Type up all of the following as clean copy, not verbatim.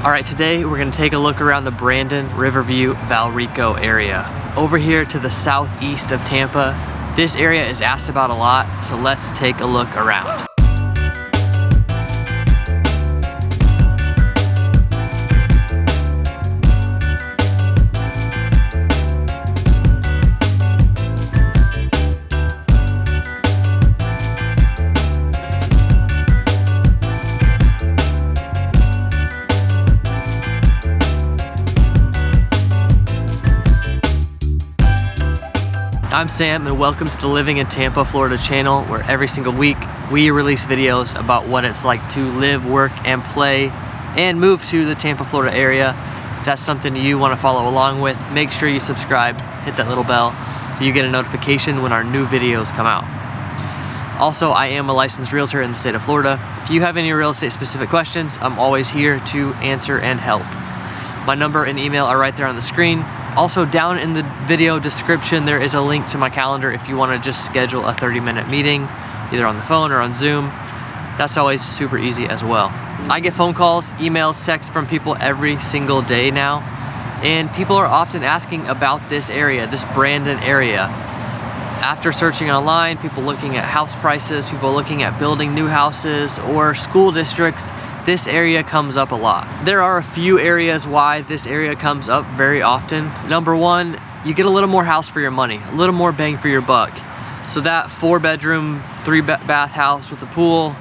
All right, today we're gonna take a look around the Brandon, Riverview, Valrico area. Over here to the southeast of Tampa, this area is asked about a lot, so let's take a look around. I'm Sam and welcome to the Living in Tampa Florida channel, where every single week we release videos about what it's like to live, work, and play and move to the Tampa Florida area. If that's something you want to follow along with, make sure you subscribe, hit that little bell so you get a notification when our new videos come out. Also, I am a licensed realtor in the state of Florida. If you have any real estate specific questions, I'm always here to answer and help. My number and email are right there on the screen. Also, down in the video description, there is a link to my calendar if you want to just schedule a 30-minute meeting, either on the phone or on Zoom. That's always super easy as well. I get phone calls, emails, texts from people every single day now, and people are often asking about this area, this Brandon area. After searching online, people looking at house prices, people looking at building new houses or school districts, this area comes up a lot. There are a few areas why this area comes up very often. Number one, you get a little more house for your money, a little more bang for your buck. So that 4-bedroom, 3-bath house with a pool,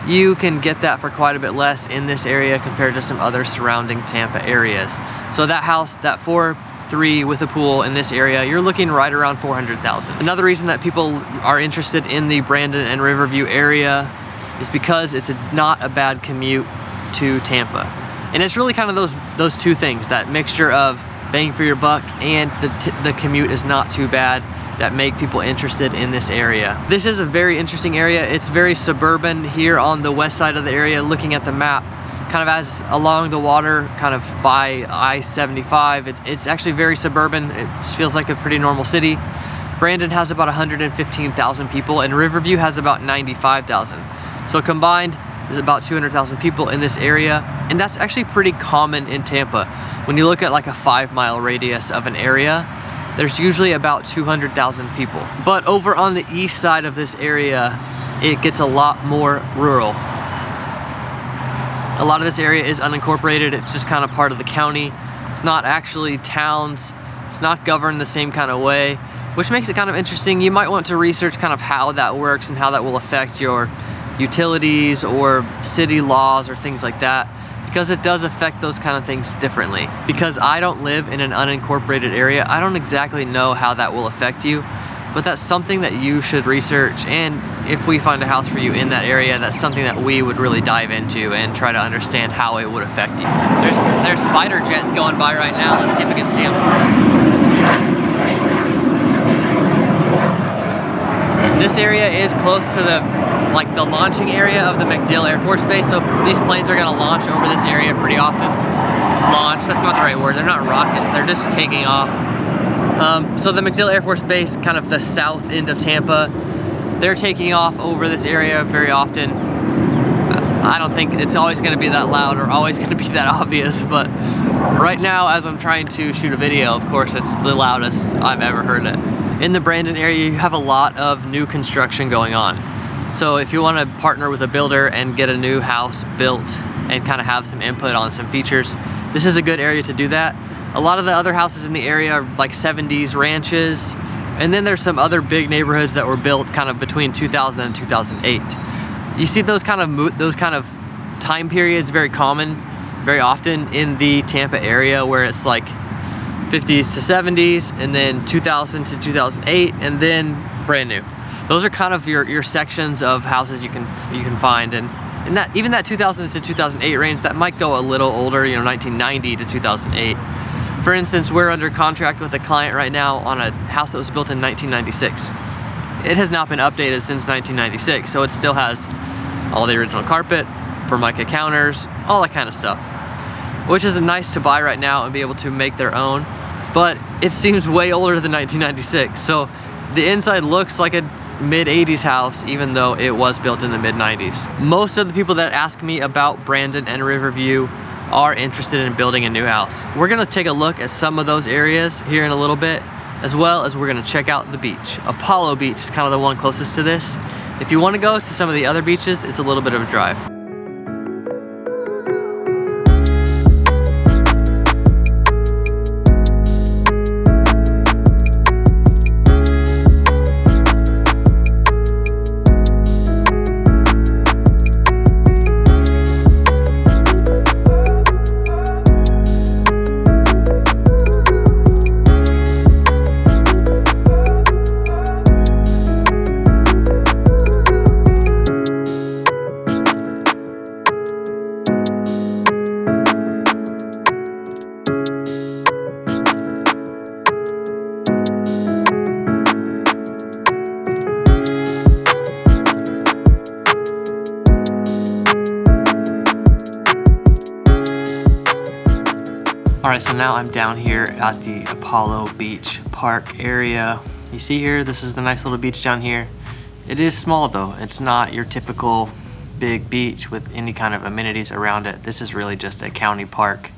you can get that for quite a bit less in this area compared to some other surrounding Tampa areas. So that house, that 4-3 with a pool in this area, you're looking right around $400,000. Another reason that people are interested in the Brandon and Riverview area is because it's not a bad commute to Tampa. And it's really kind of those two things, that mixture of bang for your buck and the commute is not too bad, that make people interested in this area. This is a very interesting area. It's very suburban here on the west side of the area. Looking at the map, kind of as along the water, kind of by I-75, it's actually very suburban. It feels like a pretty normal city. Brandon has about 115,000 people and Riverview has about 95,000. So combined, there's about 200,000 people in this area, and that's actually pretty common in Tampa. When you look at like a 5-mile radius of an area, there's usually about 200,000 people. But over on the east side of this area, it gets a lot more rural. A lot of this area is unincorporated. It's just kind of part of the county. It's not actually towns. It's not governed the same kind of way, which makes it kind of interesting. You might want to research kind of how that works and how that will affect your utilities or city laws or things like that, because it does affect those kind of things differently. Because I don't live in an unincorporated area, I don't exactly know how that will affect you, but that's something that you should research. And if we find a house for you in that area, that's something that we would really dive into and try to understand how it would affect you. There's fighter jets going by right now. Let's see if we can see them. This area is close to the launching area of the McDill Airforce base, so these planes are gonna launch over this area pretty often. Launch, that's not the right word, they're not rockets, they're just taking off. So the McDill Airforce base, kind of the south end of Tampa, they're taking off over this area very often. I don't think it's always gonna be that loud or always gonna be that obvious, but right now as I'm trying to shoot a video, of course it's the loudest I've ever heard it. In the Brandon area, you have a lot of new construction going on. So if you want to partner with a builder and get a new house built and kind of have some input on some features, this is a good area to do that. A lot of the other houses in the area are like 70s ranches, and then there's some other big neighborhoods that were built kind of between 2000 and 2008. You see those kind of time periods very common, very often in the Tampa area, where it's like 50s to 70s, and then 2000 to 2008, and then brand new. Those are kind of your sections of houses you can find, and even that 2000 to 2008 range, that might go a little older, 1990 to 2008. For instance, we're under contract with a client right now on a house that was built in 1996. It has not been updated since 1996, so it still has all the original carpet, Formica counters, all that kind of stuff, which is nice to buy right now and be able to make their own, but it seems way older than 1996. So the inside looks like a mid-80s house, even though it was built in the mid-90s. Most of the people that ask me about Brandon and Riverview are interested in building a new house. We're gonna take a look at some of those areas here in a little bit, as well as we're gonna check out the beach. Apollo Beach is kind of the one closest to this. If you wanna go to some of the other beaches, it's a little bit of a drive. All right, so now I'm down here at the Apollo Beach Park area. You see here, this is the nice little beach down here. It is small though. It's not your typical big beach with any kind of amenities around it. This is really just a county park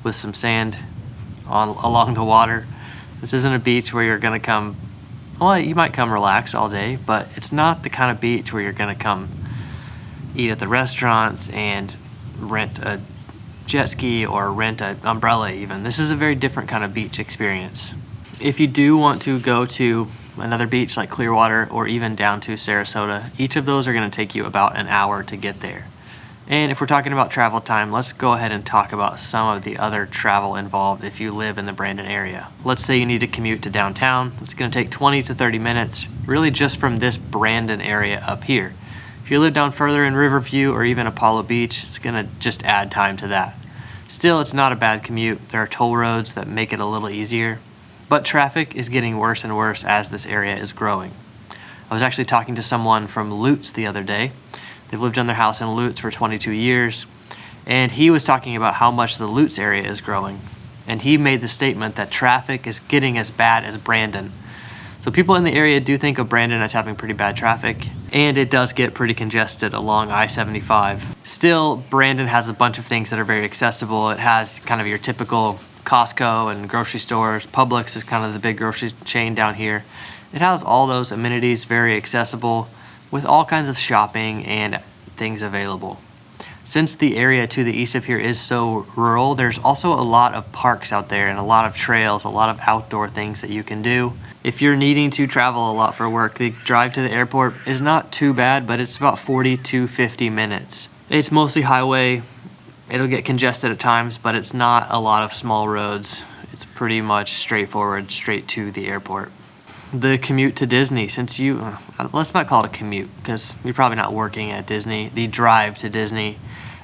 with some sand along the water. This isn't a beach where you're gonna come, well, you might come relax all day, but it's not the kind of beach where you're gonna come eat at the restaurants and rent a jet ski or rent an umbrella even. This is a very different kind of beach experience. If you do want to go to another beach like Clearwater or even down to Sarasota, each of those are going to take you about an hour to get there. And if we're talking about travel time, let's go ahead and talk about some of the other travel involved if you live in the Brandon area. Let's say you need to commute to downtown. It's going to take 20 to 30 minutes, really just from this Brandon area up here. If you live down further in Riverview or even Apollo Beach, it's gonna just add time to that. Still, it's not a bad commute. There are toll roads that make it a little easier, but traffic is getting worse and worse as this area is growing. I was actually talking to someone from Lutz the other day. They've lived in their house in Lutz for 22 years, and he was talking about how much the Lutz area is growing. And he made the statement that traffic is getting as bad as Brandon. So people in the area do think of Brandon as having pretty bad traffic, and it does get pretty congested along I-75. Still, Brandon has a bunch of things that are very accessible. It has kind of your typical Costco and grocery stores. Publix is kind of the big grocery chain down here. It has all those amenities, very accessible, with all kinds of shopping and things available. Since the area to the east of here is so rural, there's also a lot of parks out there and a lot of trails, a lot of outdoor things that you can do. If you're needing to travel a lot for work, the drive to the airport is not too bad, but it's about 40 to 50 minutes. It's mostly highway. It'll get congested at times, but it's not a lot of small roads. It's pretty much straightforward, straight to the airport. The commute to Disney, let's not call it a commute because you're probably not working at Disney. The drive to Disney,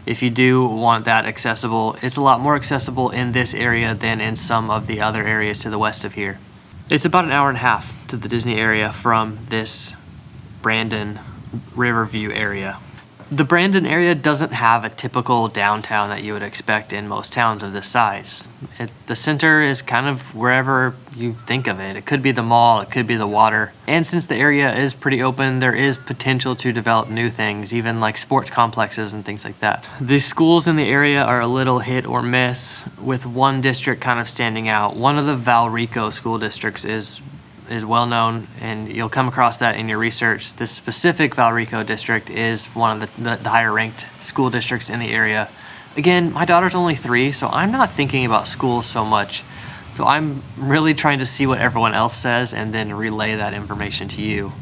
if you do want that accessible, it's a lot more accessible in this area than in some of the other areas to the west of here. It's about an hour and a half to the Disney area from this Brandon Riverview area. The Brandon area doesn't have a typical downtown that you would expect in most towns of this size. The center is kind of wherever you think of it. It could be the mall, it could be the water. And since the area is pretty open, there is potential to develop new things, even like sports complexes and things like that. The schools in the area are a little hit or miss, with one district kind of standing out. One of the Valrico school districts is well known, and you'll come across that in your research. This specific Valrico district is one of the higher ranked school districts in the area. Again, my daughter's only 3, so I'm not thinking about schools so much. So I'm really trying to see what everyone else says and then relay that information to you.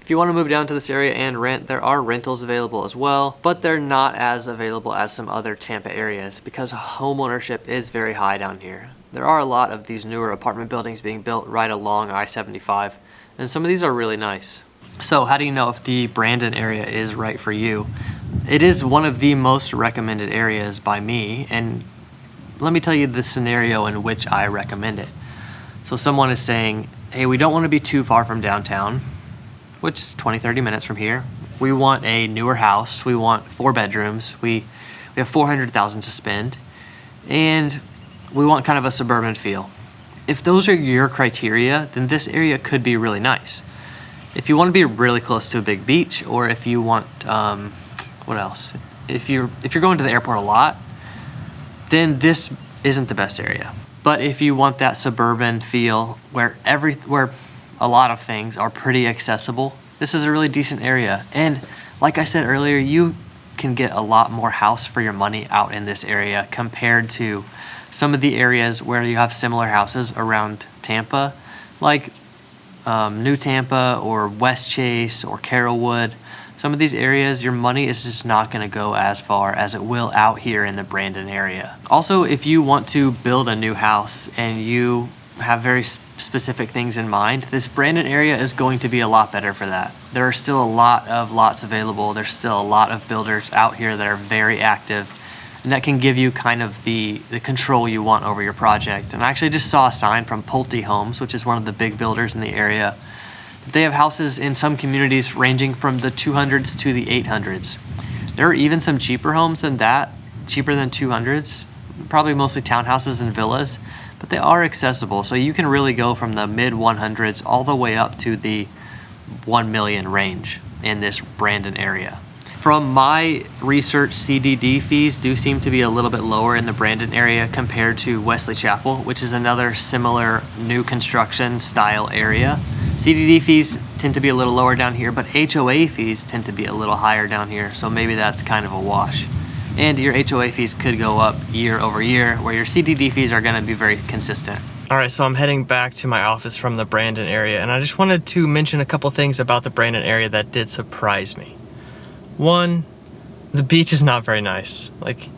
If you want to move down to this area and rent, there are rentals available as well, but they're not as available as some other Tampa areas because homeownership is very high down here. There are a lot of these newer apartment buildings being built right along I-75, and some of these are really nice. So how do you know if the Brandon area is right for you? It is one of the most recommended areas by me, and let me tell you the scenario in which I recommend it. So someone is saying, hey, we don't want to be too far from downtown, which is 20-30 minutes from here. We want a newer house. We want 4 bedrooms. We have $400,000 to spend, and we want kind of a suburban feel. If those are your criteria, then this area could be really nice. If you want to be really close to a big beach, or if you want, what else? If you're going to the airport a lot, then this isn't the best area. But if you want that suburban feel where a lot of things are pretty accessible, this is a really decent area. And like I said earlier, you can get a lot more house for your money out in this area compared to some of the areas where you have similar houses around Tampa, like New Tampa or West Chase or Carrollwood. Some of these areas, your money is just not going to go as far as it will out here in the Brandon area. Also, if you want to build a new house and you have very specific things in mind, this Brandon area is going to be a lot better for that. There are still a lot of lots available. There's still a lot of builders out here that are very active, and that can give you kind of the control you want over your project. And I actually just saw a sign from Pulte Homes, which is one of the big builders in the area. They have houses in some communities ranging from the 200s to the 800s. There are even some cheaper homes than that, cheaper than 200s, probably mostly townhouses and villas, but they are accessible. So you can really go from the mid 100s all the way up to the 1 million range in this Brandon area. From my research, CDD fees do seem to be a little bit lower in the Brandon area compared to Wesley Chapel, which is another similar new construction style area. CDD fees tend to be a little lower down here, but HOA fees tend to be a little higher down here, so maybe that's kind of a wash. And your HOA fees could go up year over year, where your CDD fees are going to be very consistent. All right, so I'm heading back to my office from the Brandon area, and I just wanted to mention a couple things about the Brandon area that did surprise me. One, the beach is not very nice. Like,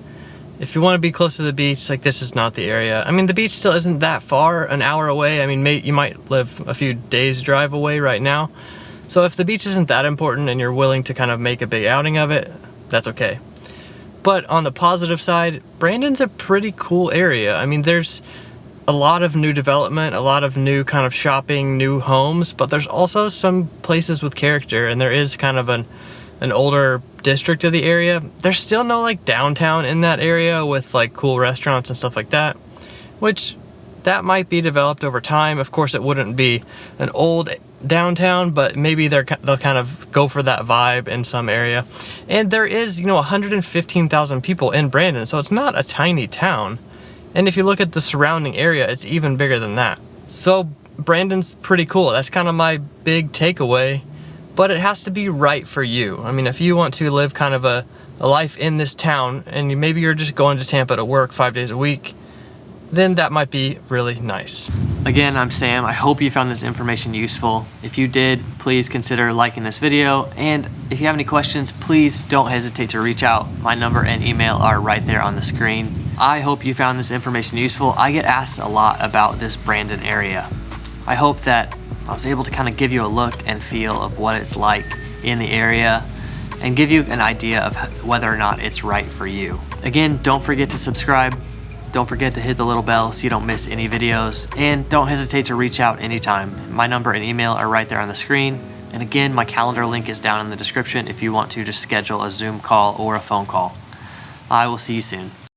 if you want to be close to the beach, like, this is not the area. I mean, the beach still isn't that far, an hour away. I mean, you might live a few days drive away right now. So if the beach isn't that important and you're willing to kind of make a big outing of it, that's okay. But on the positive side, Brandon's a pretty cool area. I mean, there's a lot of new development, a lot of new kind of shopping, new homes, but there's also some places with character, and there is kind of an older district of the area. There's still no like downtown in that area with like cool restaurants and stuff like that, which that might be developed over time. Of course, it wouldn't be an old downtown, but maybe they'll kind of go for that vibe in some area. And there is, 115,000 people in Brandon, so it's not a tiny town. And if you look at the surrounding area, it's even bigger than that. So Brandon's pretty cool. That's kind of my big takeaway. But it has to be right for you. I mean, if you want to live kind of a life in this town, and maybe you're just going to Tampa to work 5 days a week, then that might be really nice. Again, I'm Sam. I hope you found this information useful. If you did, please consider liking this video. And if you have any questions, please don't hesitate to reach out. My number and email are right there on the screen. I hope you found this information useful. I get asked a lot about this Brandon area. I hope that I was able to kind of give you a look and feel of what it's like in the area and give you an idea of whether or not it's right for you. Again, don't forget to subscribe. Don't forget to hit the little bell so you don't miss any videos, and don't hesitate to reach out anytime. My number and email are right there on the screen. And again, my calendar link is down in the description if you want to just schedule a Zoom call or a phone call. I will see you soon.